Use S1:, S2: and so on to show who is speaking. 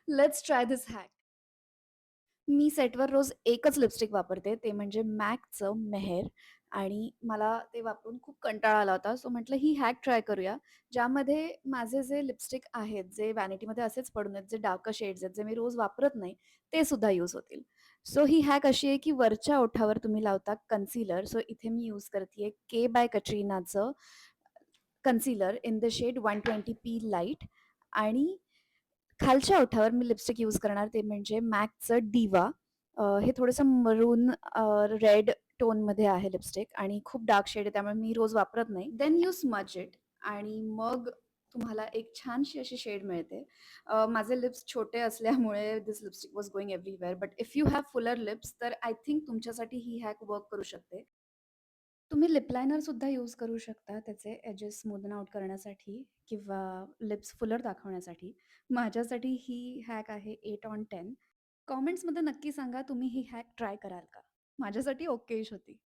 S1: Let's try this hack. मी सेटवर रोज एकच लिपस्टिक वापरते, ते म्हणजे MACचं मेहर आणि मला ते वापरून खूप कंटाळा आला होता. सो म्हटलं ही हॅक ट्राय करूया, ज्यामध्ये माझे जे लिपस्टिक आहेत, जे व्हॅनिटीमध्ये असेच पडून आहेत, जे डार्कर शेड्स आहेत, जे मी रोज वापरत नाही, ते सुद्धा यूज होतील. सो ही हॅक अशी आहे, की वरच्या ओठावर तुम्ही लावता कन्सीलर. सो इथे मी यूज करतीये के बाय कटरीनाचं concealer in the shade 120p light आणि खालच्या ओठावर मी लिपस्टिक यूज करणार ते म्हणजे MACचं डिवा. हे थोडंसं मरून रेड टोनमध्ये आहे लिपस्टिक आणि खूप डार्क शेड आहे त्यामुळे मी रोज वापरत नाही. देन यू स्मज इट आणि मग तुम्हाला एक छानशी अशी शेड मिळते. माझे लिप्स छोटे असल्यामुळे this lipstick was going everywhere but if you have fuller lips तर आय थिंक तुमच्यासाठी ही हॅक वर्क करू शकते. तुम्ही लिप लायनर सुद्धा यूज करू शकता त्याचे एजेस स्मूदन आउट करण्यासाठी किंवा लिप्स फुलर दाखवण्यासाठी. माझ्यासाठी ही हॅक आहे 8 ऑन 10. कमेंट्समध्ये नक्की सांगा तुम्ही ही हॅक ट्राय कराल का? माझ्यासाठी ओकेश होती.